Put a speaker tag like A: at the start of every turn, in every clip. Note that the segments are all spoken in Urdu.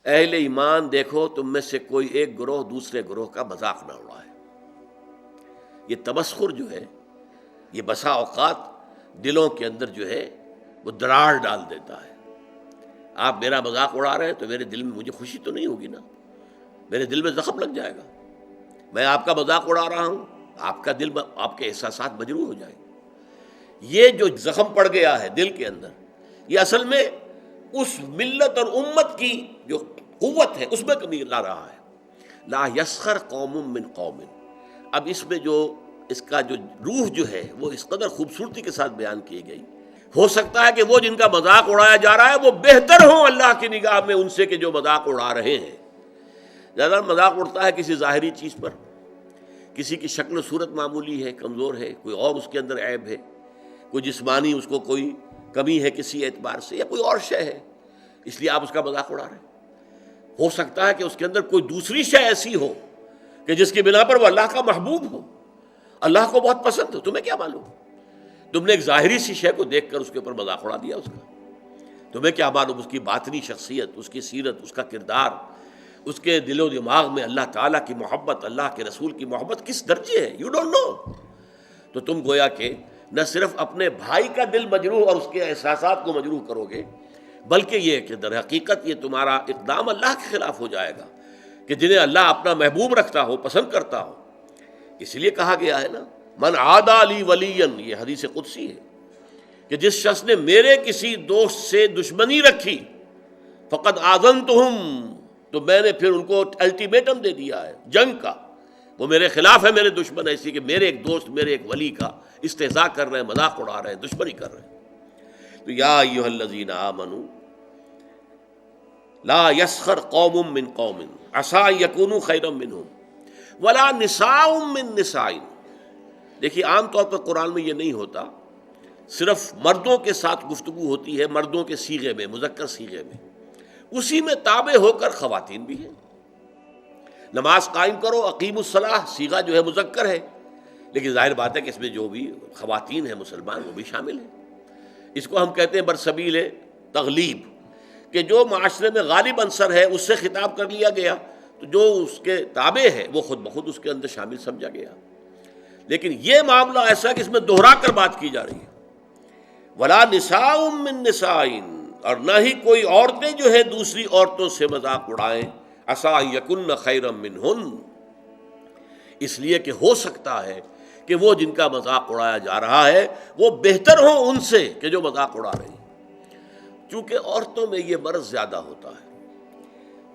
A: اہل ایمان دیکھو تم میں سے کوئی ایک گروہ دوسرے گروہ کا مذاق نہ اڑائے۔ یہ تمسخر جو ہے یہ بسا اوقات دلوں کے اندر جو ہے وہ دراڑ ڈال دیتا ہے۔ آپ میرا مذاق اڑا رہے ہیں تو میرے دل میں مجھے خوشی تو نہیں ہوگی نا، میرے دل میں زخم لگ جائے گا۔ میں آپ کا مذاق اڑا رہا ہوں، آپ کا دل، آپ کے احساسات مجروح ہو جائیں گے۔ یہ جو زخم پڑ گیا ہے دل کے اندر، یہ اصل میں اس ملت اور امت کی جو قوت ہے اس میں کمی لا رہا ہے۔ لا یسخر قوم من قوم، اب اس میں جو اس کا جو روح جو ہے وہ اس قدر خوبصورتی کے ساتھ بیان کی گئی۔ ہو سکتا ہے کہ وہ جن کا مذاق اڑایا جا رہا ہے وہ بہتر ہوں اللہ کی نگاہ میں ان سے کہ جو مذاق اڑا رہے ہیں۔ زیادہ مذاق اڑتا ہے کسی ظاہری چیز پر، کسی کی شکل و صورت معمولی ہے، کمزور ہے، کوئی اور اس کے اندر عیب ہے، کوئی جسمانی اس کو کوئی کمی ہے کسی اعتبار سے، یا کوئی اور شے ہے، اس لیے آپ اس کا مذاق اڑا رہے ہیں۔ ہو سکتا ہے کہ اس کے اندر کوئی دوسری شے ایسی ہو کہ جس کی بنا پر وہ اللہ کا محبوب ہو، اللہ کو بہت پسند ہو، تمہیں کیا معلوم؟ تم نے ایک ظاہری سی شے کو دیکھ کر اس کے اوپر مذاق اڑا دیا اس کا، تمہیں کیا معلوم اس کی باطنی شخصیت، اس کی سیرت، اس کا کردار، اس کے دل و دماغ میں اللہ تعالیٰ کی محبت، اللہ کے رسول کی محبت کس درجے ہے، یو ڈونٹ نو۔ تو تم گویا کہ نہ صرف اپنے بھائی کا دل مجروح اور اس کے احساسات کو مجروح کرو گے، بلکہ یہ کہ در حقیقت یہ تمہارا اقدام اللہ کے خلاف ہو جائے گا کہ جنہیں اللہ اپنا محبوب رکھتا ہو، پسند کرتا ہو۔ اس لیے کہا گیا ہے نا، من عادی لی ولیا، یہ حدیث قدسی ہے کہ جس شخص نے میرے کسی دوست سے دشمنی رکھی، فقد آذنتہم، تو میں نے پھر ان کو الٹیمیٹم دے دیا ہے جنگ کا، وہ میرے خلاف ہے، میرے دشمن ایسی کہ میرے ایک دوست، میرے ایک ولی کا استہزاء کر رہے ہیں، مذاق اڑا رہے ہیں، دشمنی کر رہے ہیں۔ تو یا ایھا الذین آمنوا لا یسخر قوم من قوم عسى ان یکونوا خیرا منہم ولا نساء من نساء۔ دیکھیے عام طور پر قرآن میں یہ نہیں ہوتا، صرف مردوں کے ساتھ گفتگو ہوتی ہے، مردوں کے صیغے میں، مذکر صیغے میں، اسی میں تابع ہو کر خواتین بھی ہیں۔ نماز قائم کرو، اقیموا الصلاۃ، صیغہ جو ہے مذکر ہے، لیکن ظاہر بات ہے کہ اس میں جو بھی خواتین ہیں مسلمان وہ بھی شامل ہیں۔ اس کو ہم کہتے ہیں برسبیل تغلیب، کہ جو معاشرے میں غالب عنصر ہے اس سے خطاب کر لیا گیا، تو جو اس کے تابع ہے وہ خود بخود اس کے اندر شامل سمجھا گیا۔ لیکن یہ معاملہ ایسا کہ اس میں دوہرا کر بات کی جا رہی ہے، ولا نساء من نساء، اور نہ ہی کوئی عورتیں جو ہے دوسری عورتوں سے مذاق اڑائیں، عسى ان یکن خیرا منہن، اس لیے کہ ہو سکتا ہے کہ وہ جن کا مذاق اڑایا جا رہا ہے وہ بہتر ہوں ان سے کہ جو مذاق اڑا رہے ہیں۔ چونکہ عورتوں میں یہ مرض زیادہ ہوتا ہے،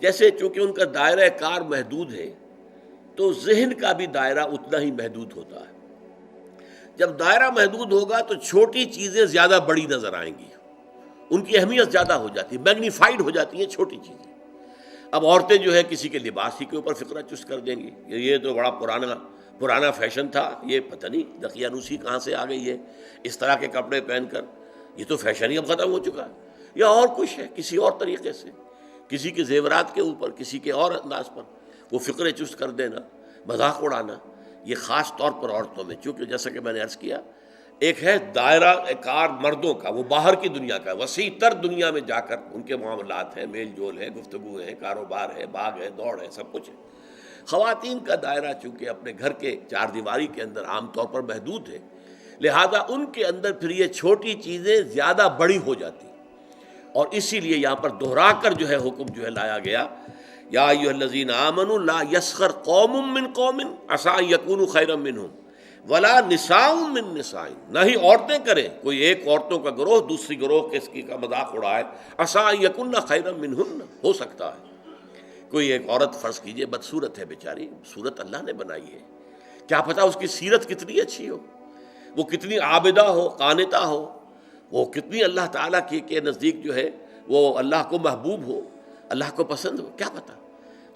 A: جیسے چونکہ ان کا دائرہ کار محدود ہے تو ذہن کا بھی دائرہ اتنا ہی محدود ہوتا ہے۔ جب دائرہ محدود ہوگا تو چھوٹی چیزیں زیادہ بڑی نظر آئیں گی، ان کی اہمیت زیادہ ہو جاتی ہے، میگنیفائڈ ہو جاتی ہیں چھوٹی چیزیں۔ اب عورتیں جو ہے کسی کے لباس ہی کے اوپر فقرہ چست کر دیں گی، یہ تو بڑا پرانا فیشن تھا، یہ پتہ نہیں دقیانوسی کہاں سے آ گئی ہے، اس طرح کے کپڑے پہن کر، یہ تو فیشن ہی اب ختم ہو چکا ہے۔ یا اور کچھ ہے، کسی اور طریقے سے، کسی کے زیورات کے اوپر، کسی کے اور انداز پر وہ فقرے چست کر دینا، مذاق اڑانا، یہ خاص طور پر عورتوں میں، چونکہ جیسا کہ میں نے عرض کیا، ایک ہے دائرہ کار مردوں کا، وہ باہر کی دنیا کا، وسیع تر دنیا میں جا کر ان کے معاملات ہیں، میل جول ہے، گفتگو ہے، کاروبار ہے، بھاگ ہے، دوڑ ہے، سب کچھ ہے۔ خواتین کا دائرہ چونکہ اپنے گھر کے چار دیواری کے اندر عام طور پر محدود ہے، لہذا ان کے اندر پھر یہ چھوٹی چیزیں زیادہ بڑی ہو جاتی، اور اسی لیے یہاں پر دوہرا کر جو ہے حکم جو ہے لایا گیا، یا ایھا الذین آمنوا لا یسخر قوم من قوم عسى ان یکونوا خیرا منہم ولا نساء من نساء، نہ ہی عورتیں کریں، کوئی ایک عورتوں کا گروہ دوسری گروہ کے کا مذاق اڑائے، عسى ان یکن خیرا منہن، ہو سکتا ہے کوئی ایک عورت فرض کیجئے بدصورت ہے بیچاری، صورت اللہ نے بنائی ہے، کیا پتہ اس کی سیرت کتنی اچھی ہو، وہ کتنی عابدہ ہو، قانتہ ہو، وہ کتنی اللہ تعالیٰ کے نزدیک جو ہے وہ اللہ کو محبوب ہو، اللہ کو پسند ہو، کیا پتہ۔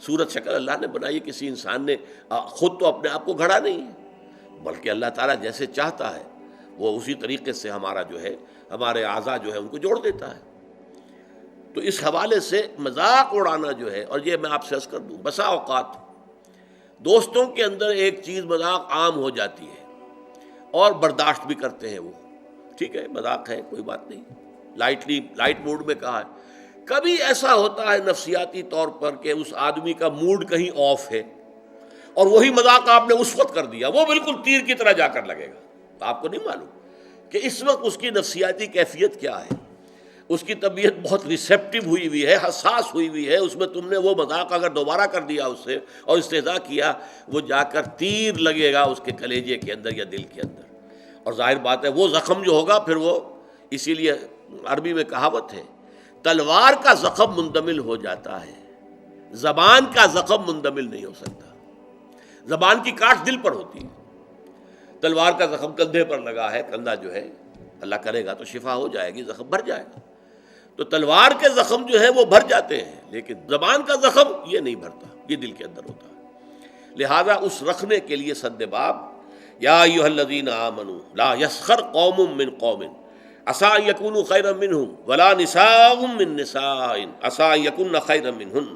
A: صورت شکل اللہ نے بنائی ہے، کسی انسان نے خود تو اپنے آپ کو گھڑا نہیں ہے، بلکہ اللہ تعالیٰ جیسے چاہتا ہے وہ اسی طریقے سے ہمارا جو ہے، ہمارے اعضاء جو ہے ان کو جوڑ دیتا ہے۔ تو اس حوالے سے مذاق اڑانا جو ہے، اور یہ میں آپ سے عرض کر دوں، بسا اوقات دوستوں کے اندر ایک چیز مذاق عام ہو جاتی ہے اور برداشت بھی کرتے ہیں، وہ ٹھیک ہے، مذاق ہے، کوئی بات نہیں، لائٹ موڈ میں کہا ہے، کبھی ایسا ہوتا ہے نفسیاتی طور پر کہ اس آدمی کا موڈ کہیں آف ہے اور وہی مذاق آپ نے اس وقت کر دیا، وہ بالکل تیر کی طرح جا کر لگے گا، تو آپ کو نہیں معلوم کہ اس وقت اس کی نفسیاتی کیفیت کیا ہے، اس کی طبیعت بہت ریسیپٹیو ہوئی ہوئی ہے، حساس ہوئی ہوئی ہے، اس میں تم نے وہ مذاق اگر دوبارہ کر دیا اس سے اور استہزاء کیا، وہ جا کر تیر لگے گا اس کے کلیجے کے اندر یا دل کے اندر، اور ظاہر بات ہے وہ زخم جو ہوگا پھر وہ، اسی لیے عربی میں کہاوت ہے تلوار کا زخم مندمل ہو جاتا ہے، زبان کا زخم مندمل نہیں ہو سکتا۔ زبان کی کاٹ دل پر ہوتی ہے، تلوار کا زخم کندھے پر لگا ہے، کندھا جو ہے اللہ کرے گا تو شفا ہو جائے گی، زخم بھر جائے گا، تو تلوار کے زخم جو ہے وہ بھر جاتے ہیں، لیکن زبان کا زخم یہ نہیں بھرتا، یہ دل کے اندر ہوتا ہے۔ لہذا اس رکھنے کے لیے سد باب یا ایھا الذین آمنوا لا یسخر قوم من قوم عسیٰ ان یکونوا خیرا منہم ولا نساء من نساء عسیٰ ان یکن خیرا منہن،